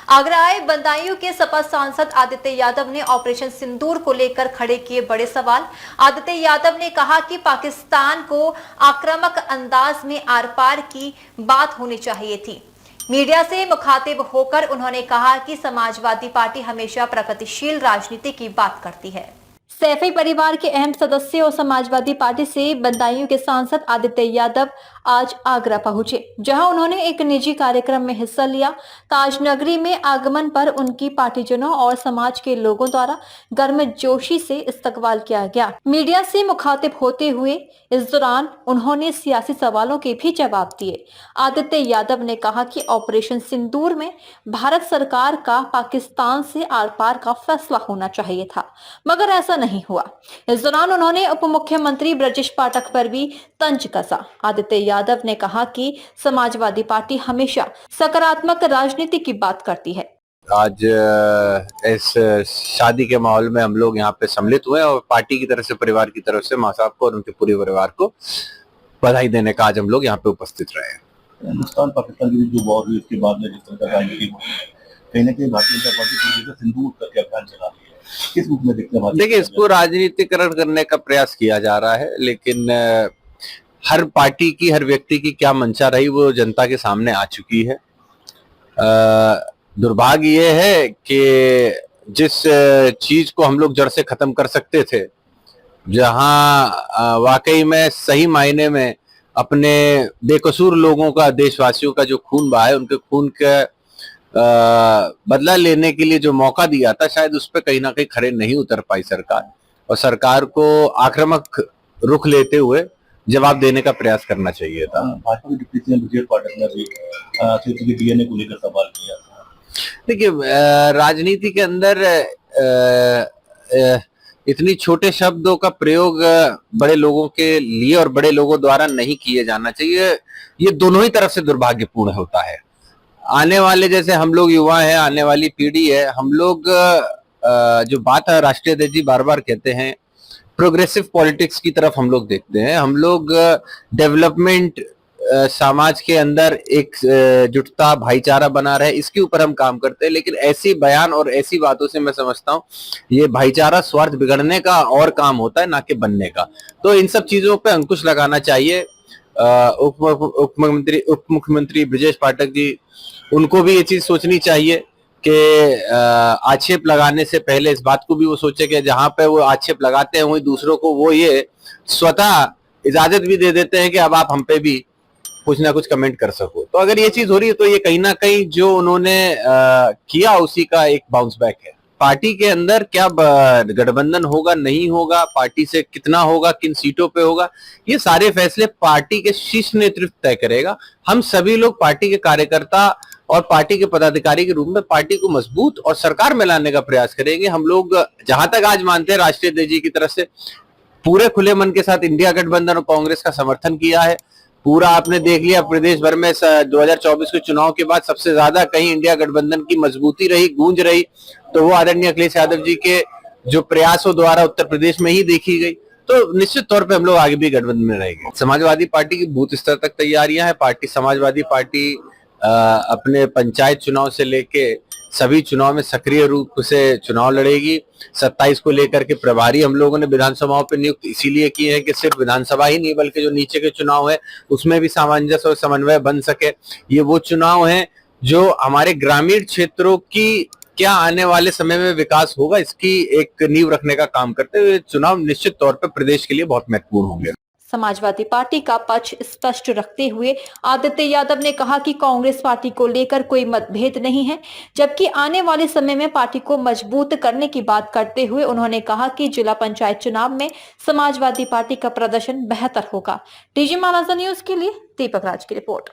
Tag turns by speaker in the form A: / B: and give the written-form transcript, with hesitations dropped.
A: आगरा आए बदायूं के सपा सांसद आदित्य यादव ने ऑपरेशन सिंदूर को लेकर खड़े किए बड़े सवाल। आदित्य यादव ने कहा कि पाकिस्तान को आक्रामक अंदाज में आर पार की बात होनी चाहिए थी। मीडिया से मुखातिब होकर उन्होंने कहा कि समाजवादी पार्टी हमेशा प्रगतिशील राजनीति की बात करती है। सैफी परिवार के अहम सदस्य और समाजवादी पार्टी से बदायूं के सांसद आदित्य यादव आज आगरा पहुंचे, जहां उन्होंने एक निजी कार्यक्रम में हिस्सा लिया। ताजनगरी में आगमन पर उनकी पार्टीजनों और समाज के लोगों द्वारा गर्मजोशी से इस्तकबाल किया गया। मीडिया से मुखातिब होते हुए इस दौरान उन्होंने सियासी सवालों के भी जवाब दिए। आदित्य यादव ने कहा कि ऑपरेशन सिंदूर में भारत सरकार का पाकिस्तान से आर पार का फैसला होना चाहिए था, मगर ऐसा नहीं हुआ। इस दौरान उन्होंने उप मुख्यमंत्री ब्रजेश पाठक पर भी तंज कसा। आदित्य यादव ने कहा कि समाजवादी पार्टी हमेशा सकारात्मक राजनीति की बात करती है।
B: आज इस शादी के माहौल में हम लोग यहाँ पे सम्मिलित हुए और पार्टी की तरफ से, परिवार की तरफ से मां साहब को और उनके पूरे परिवार को बधाई देने का आज हम लोग यहाँ पे उपस्थित रहे।
C: हिंदुस्तान पाकिस्तान के बीच जो वॉर हुई उसके बाद में जिस तरह का राजनीति कहीं ना कहीं भारतीय जनता पार्टी सिंदूर करके अभियान चला रही है, किस रूप में देखते हैं?
B: देखिए, इसको राजनीतिकरण करने का प्रयास किया जा रहा है, लेकिन हर पार्टी की, हर व्यक्ति की क्या मंशा रही वो जनता के सामने आ चुकी है। दुर्भाग्य ये है कि जिस चीज को हम लोग जड़ से खत्म कर सकते थे, जहां वाकई में सही मायने में अपने बेकसूर लोगों का, देशवासियों का जो खून बहा है, उनके खून का बदला लेने के लिए जो मौका दिया था, शायद उस पर कहीं ना कहीं खरे नहीं उतर पाई सरकार, और सरकार को आक्रामक रुख लेते हुए जवाब देने का प्रयास करना चाहिए था।
C: भाजपा के डिप्टी सीएम ब्रजेश पाठक ने भी डीएनए को लेकर सवाल किया।
B: देखिए, राजनीति के अंदर इतनी छोटे शब्दों का प्रयोग बड़े लोगों के लिए और बड़े लोगों द्वारा नहीं किए जाना चाहिए। ये दोनों ही तरफ से दुर्भाग्यपूर्ण होता है। आने वाले, जैसे हम लोग युवा हैं, आने वाली पीढ़ी है, हम लोग जो बात है राष्ट्रीय अध्यक्ष जी बार बार कहते हैं, प्रोग्रेसिव पॉलिटिक्स की तरफ हम लोग देखते हैं। हम लोग डेवलपमेंट, समाज के अंदर एक जुटता, भाईचारा बना रहे, इसके ऊपर हम काम करते हैं। लेकिन ऐसी बयान और ऐसी बातों से मैं समझता हूँ ये भाईचारा स्वार्थ बिगड़ने का और काम होता है, ना कि बनने का। तो इन सब चीजों पे अंकुश लगाना चाहिए। उप मुख्यमंत्री ब्रजेश पाठक जी, उनको भी ये चीज सोचनी चाहिए कि आक्षेप लगाने से पहले इस बात को भी वो सोचे कि जहां पे वो आक्षेप लगाते हैं वहीं दूसरों को वो ये स्वतः इजाजत भी दे देते हैं कि अब आप हम पे भी कुछ ना कुछ कमेंट कर सको। तो अगर ये चीज हो रही है तो ये कहीं ना कहीं जो उन्होंने किया उसी का एक बाउंस बैक है। पार्टी के अंदर क्या गठबंधन होगा, नहीं होगा, पार्टी से कितना होगा, किन सीटों पे होगा, ये सारे फैसले पार्टी के शीर्ष नेतृत्व तय करेगा। हम सभी लोग पार्टी के कार्यकर्ता और पार्टी के पदाधिकारी के रूप में पार्टी को मजबूत और सरकार में लाने का प्रयास करेंगे। हम लोग जहां तक आज मानते हैं, राष्ट्रीय अध्यक्ष जी की तरफ से पूरे खुले मन के साथ इंडिया गठबंधन और कांग्रेस का समर्थन किया है। पूरा आपने देख लिया, प्रदेश भर में 2024 के चुनाव के बाद सबसे ज्यादा कहीं इंडिया गठबंधन की मजबूती रही, गूंज रही, तो वो आदरणीय अखिलेश यादव जी के जो प्रयासों द्वारा उत्तर प्रदेश में ही देखी गई। तो निश्चित तौर पे हम लोग आगे भी गठबंधन में रहेंगे। समाजवादी पार्टी की बूथ स्तर तक तैयारियां हैं। समाजवादी पार्टी अपने पंचायत चुनाव से लेके सभी चुनाव में सक्रिय रूप से चुनाव लड़ेगी। 27 को लेकर के प्रभारी हम लोगों ने विधानसभाओं पे नियुक्त इसीलिए किए हैं कि सिर्फ विधानसभा ही नहीं बल्कि जो नीचे के चुनाव है उसमें भी सामंजस्य और समन्वय बन सके। ये वो चुनाव हैं जो हमारे ग्रामीण क्षेत्रों की क्या आने वाले समय में विकास होगा, इसकी एक नींव रखने का काम करते हुए चुनाव निश्चित तौर पर प्रदेश के लिए बहुत महत्वपूर्ण होंगे।
A: समाजवादी पार्टी का पक्ष स्पष्ट रखते हुए आदित्य यादव ने कहा कि कांग्रेस पार्टी को लेकर कोई मतभेद नहीं है, जबकि आने वाले समय में पार्टी को मजबूत करने की बात करते हुए उन्होंने कहा कि जिला पंचायत चुनाव में समाजवादी पार्टी का प्रदर्शन बेहतर होगा। टीजी महाराजा न्यूज के लिए दीपक राज की रिपोर्ट।